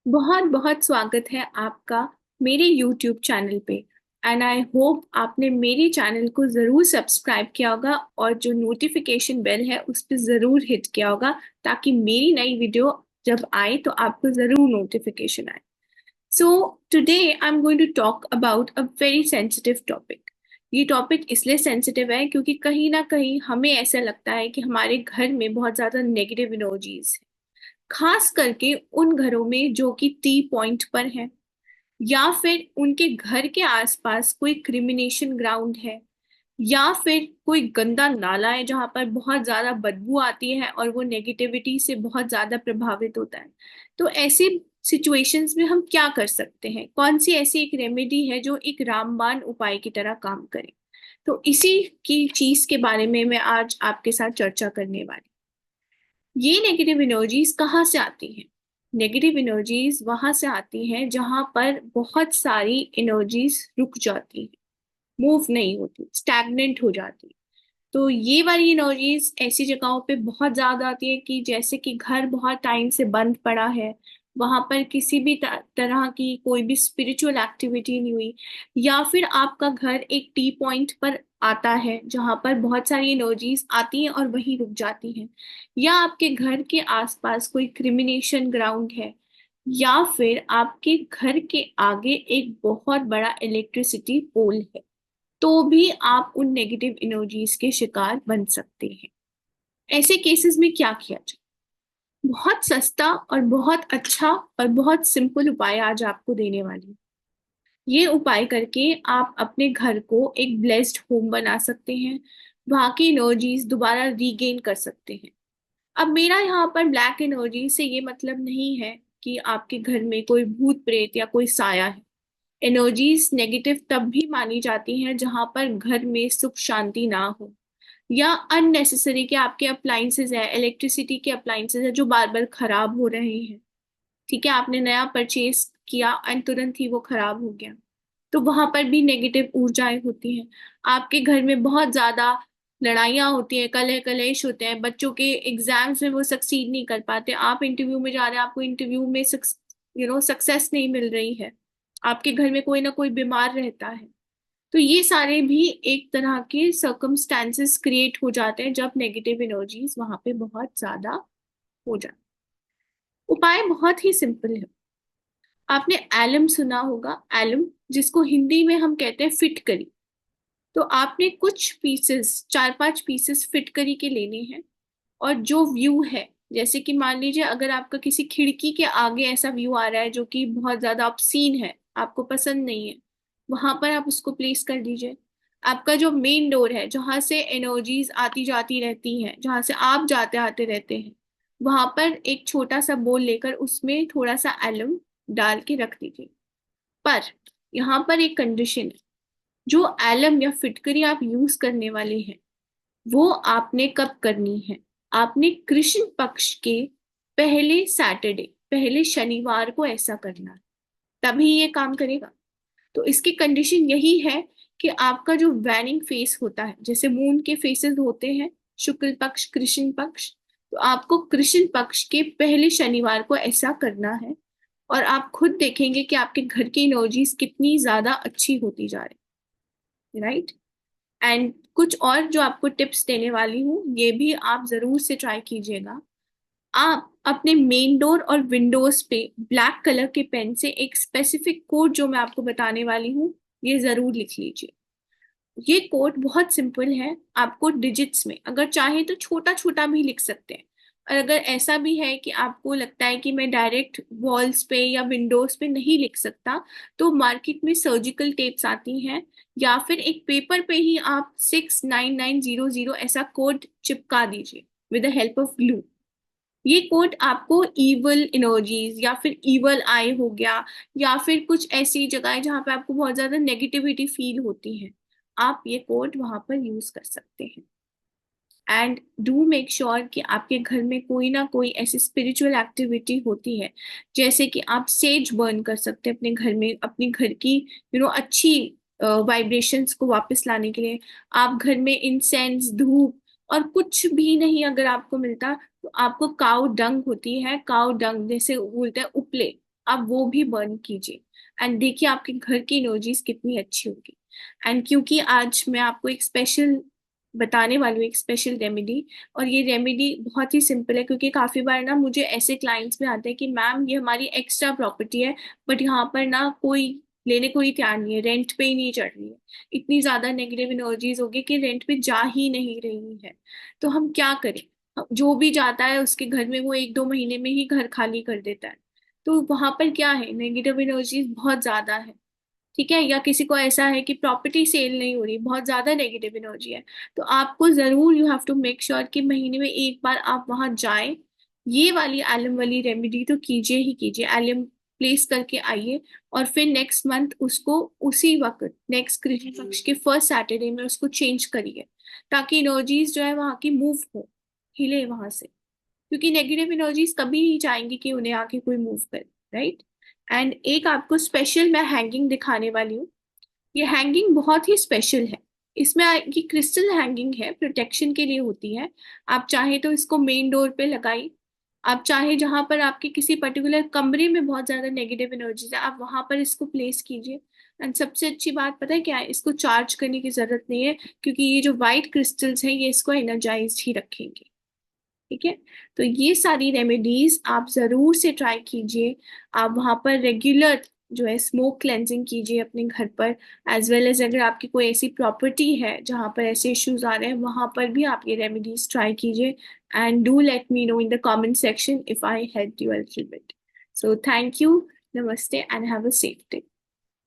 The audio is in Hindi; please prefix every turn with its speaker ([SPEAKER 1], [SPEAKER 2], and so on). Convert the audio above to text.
[SPEAKER 1] बहुत बहुत स्वागत है आपका मेरे YouTube चैनल पे। एंड आई होप आपने मेरे चैनल को ज़रूर सब्सक्राइब किया होगा और जो नोटिफिकेशन बेल है उस पर ज़रूर हिट किया होगा, ताकि मेरी नई वीडियो जब आए तो आपको ज़रूर नोटिफिकेशन आए। So today I am going to talk about a very sensitive topic. ये टॉपिक इसलिए सेंसिटिव है क्योंकि कहीं ना कहीं हमें ऐसा लगता है कि हमारे घर में बहुत ज़्यादा नेगेटिव एनर्जीज, खास करके उन घरों में जो कि टी पॉइंट पर हैं, या फिर उनके घर के आसपास कोई क्रिमिनेशन ग्राउंड है, या फिर कोई गंदा नाला है जहां पर बहुत ज्यादा बदबू आती है और वो नेगेटिविटी से बहुत ज्यादा प्रभावित होता है। तो ऐसी सिचुएशंस में हम क्या कर सकते हैं? कौन सी ऐसी एक रेमेडी है जो एक रामबाण उपाय की तरह काम करे? तो इसी की चीज के बारे में मैं आज आपके साथ चर्चा करने वाली। ये नेगेटिव एनर्जीज कहाँ से आती हैं? नेगेटिव एनर्जीज वहां से आती हैं जहां पर बहुत सारी एनर्जीज रुक जाती हैं, मूव नहीं होती, स्टैग्नेंट हो जाती। तो ये वाली एनर्जीज ऐसी जगहों पे बहुत ज्यादा आती है कि जैसे कि घर बहुत टाइम से बंद पड़ा है, वहां पर किसी भी तरह की कोई भी स्पिरिचुअल एक्टिविटी नहीं हुई, या फिर आपका घर एक टी पॉइंट पर आता है जहां पर बहुत सारी एनर्जीज आती हैं और वहीं रुक जाती हैं, या आपके घर के आसपास कोई क्रिमिनेशन ग्राउंड है, या फिर आपके घर के आगे एक बहुत बड़ा इलेक्ट्रिसिटी पोल है, तो भी आप उन नेगेटिव एनर्जीज के शिकार बन सकते हैं। ऐसे केसेस में क्या किया जाए? बहुत सस्ता और बहुत अच्छा और बहुत सिंपल उपाय आज आपको देने वाली हूँ। ये उपाय करके आप अपने घर को एक ब्लेस्ड होम बना सकते हैं, वहां की एनर्जीज दोबारा रीगेन कर सकते हैं। अब मेरा यहाँ पर ब्लैक एनर्जी से ये मतलब नहीं है कि आपके घर में कोई भूत प्रेत या कोई साया है। एनर्जीज नेगेटिव तब भी मानी जाती हैं जहां पर घर में सुख शांति ना हो, या अननेसेसरी के आपके अप्लाइंसेज है, इलेक्ट्रिसिटी के अप्लाइंसेज है जो बार बार खराब हो रहे हैं। ठीक है, आपने नया परचेज किया एंड तुरंत ही वो खराब हो गया, तो वहां पर भी नेगेटिव ऊर्जाएं होती हैं। आपके घर में बहुत ज्यादा लड़ाइयाँ होती हैं, कलह कलेश होते हैं, बच्चों के एग्जाम्स में वो सक्सीड नहीं कर पाते, आप इंटरव्यू में जा रहे हैं, आपको इंटरव्यू में सक्सेस नहीं मिल रही है, आपके घर में कोई ना कोई बीमार रहता है। तो ये सारे भी एक तरह के सर्कमस्टेंसेस क्रिएट हो जाते हैं जब नेगेटिव एनर्जीज वहां पे बहुत ज्यादा हो जाए। उपाय बहुत ही सिंपल है। आपने एलम सुना होगा, एलम, जिसको हिंदी में हम कहते हैं फिटकरी। तो आपने कुछ पीसेस, 4-5 पीसेस फिटकरी के लेने हैं, और जो व्यू है, जैसे कि मान लीजिए अगर आपका किसी खिड़की के आगे ऐसा व्यू आ रहा है जो कि बहुत ज्यादा ऑब्सीन है, आपको पसंद नहीं है, वहां पर आप उसको प्लेस कर दीजिए। आपका जो मेन डोर है जहां से एनर्जीज आती जाती रहती हैं, जहां से आप जाते आते रहते हैं, वहां पर एक छोटा सा बोल लेकर उसमें थोड़ा सा एलम डाल के रख दीजिए। पर यहाँ पर एक कंडीशन है। जो एलम या फिटकरी आप यूज करने वाले हैं वो आपने कब करनी है? आपने कृष्ण पक्ष के पहले सैटरडे, पहले शनिवार को ऐसा करना है, तभी ये काम करेगा। तो इसकी कंडीशन यही है कि आपका जो वैनिंग फेस होता है, जैसे मून के फेसेस होते हैं, शुक्ल पक्ष, कृष्ण पक्ष, तो आपको कृष्ण पक्ष के पहले शनिवार को ऐसा करना है, और आप खुद देखेंगे कि आपके घर की एनर्जीज कितनी ज्यादा अच्छी होती जा रही है, राइट? एंड कुछ और जो आपको टिप्स देने वाली हूँ ये भी आप जरूर से ट्राई कीजिएगा। आप अपने मेन डोर और विंडोज पे ब्लैक कलर के पेन से एक स्पेसिफिक कोड जो मैं आपको बताने वाली हूँ ये जरूर लिख लीजिए। ये कोड बहुत सिंपल है, आपको डिजिट्स में, अगर चाहे तो छोटा छोटा भी लिख सकते हैं, और अगर ऐसा भी है कि आपको लगता है कि मैं डायरेक्ट वॉल्स पे या विंडोज पे नहीं लिख सकता, तो मार्केट में सर्जिकल टेप्स आती हैं, या फिर एक पेपर पे ही आप 69900 ऐसा कोड चिपका दीजिए with the help of glue. ये कोड आपको इवल एनर्जीज या फिर इवल आई हो गया, या फिर कुछ ऐसी जगह जहां पे आपको बहुत ज्यादा नेगेटिविटी फील होती है, आप ये कोड वहां पर यूज कर सकते हैं। एंड डू मेक श्योर कि आपके घर में कोई ना कोई ऐसी स्पिरिचुअल एक्टिविटी होती है, जैसे कि आप सेज बर्न कर सकते हैं अपने घर में, अपनी घर की अच्छी वाइब्रेशंस को वापस लाने के लिए। आप घर में इंसेंस, धूप, और कुछ भी नहीं अगर आपको मिलता, तो आपको काउ डंग होती है, काउ डंग जैसे बोलते हैं उपले, आप वो भी बर्न कीजिए एंड देखिए आपके घर की एनर्जीज कितनी अच्छी होगी। एंड क्योंकि आज मैं आपको एक स्पेशल बताने वाली हूँ, एक स्पेशल रेमेडी, और ये रेमेडी बहुत ही सिंपल है, क्योंकि काफी बार ना मुझे ऐसे क्लाइंट्स में आते हैं कि मैम ये हमारी एक्स्ट्रा प्रॉपर्टी है, बट यहाँ पर ना कोई लेने को ही तैयार नहीं है, रेंट पे ही नहीं चढ़ रही है, इतनी ज्यादा नेगेटिव एनर्जीज होगी कि रेंट पे जा ही नहीं रही है। तो हम क्या करें? जो भी जाता है उसके घर में वो 1-2 महीने में ही घर खाली कर देता है। तो वहां पर क्या है, नेगेटिव एनर्जीज बहुत ज्यादा है। ठीक है, या किसी को ऐसा है कि प्रॉपर्टी सेल नहीं हो रही, बहुत ज्यादा नेगेटिव एनर्जी है, तो आपको जरूर you have to make sure कि महीने में एक बार आप वहां जाएं। ये वाली एलम वाली रेमेडी तो कीजिए ही कीजिए, एलम प्लेस करके आइए, और फिर नेक्स्ट मंथ उसको उसी वक्त नेक्स्ट कृष्ण पक्ष के फर्स्ट सैटरडे में उसको चेंज करिए, ताकि एनर्जीज जो है वहां की मूव हो, हिले वहां से। क्योंकि नेगेटिव एनर्जीज कभी नहीं चाहेंगी कि उन्हें आके कोई मूव करे, राइट। एंड एक आपको स्पेशल मैं हैंगिंग दिखाने वाली हूँ। ये हैंगिंग बहुत ही स्पेशल है। इसमें ये क्रिस्टल हैंगिंग है, प्रोटेक्शन के लिए होती है। आप चाहे तो इसको मेन डोर पे लगाई, आप चाहे जहां पर आपके किसी पर्टिकुलर कमरे में बहुत ज्यादा नेगेटिव एनर्जीज है आप वहां पर इसको प्लेस कीजिए। एंड सबसे अच्छी बात पता है क्या है, इसको चार्ज करने की जरूरत नहीं है, क्योंकि ये जो व्हाइट क्रिस्टल्स हैं ये इसको एनर्जाइज ही रखेंगे। ठीक है, तो ये सारी रेमेडीज आप जरूर से ट्राई कीजिए। आप वहां पर रेगुलर जो है स्मोक क्लेंजिंग कीजिए अपने घर पर, एज वेल एज अगर आपकी कोई ऐसी प्रॉपर्टी है जहां पर ऐसे इश्यूज आ रहे हैं वहां पर भी आप ये रेमेडीज ट्राई कीजिए। And do let me know in the comment section if I help you a little bit. So thank you, नमस्ते and have a safe day.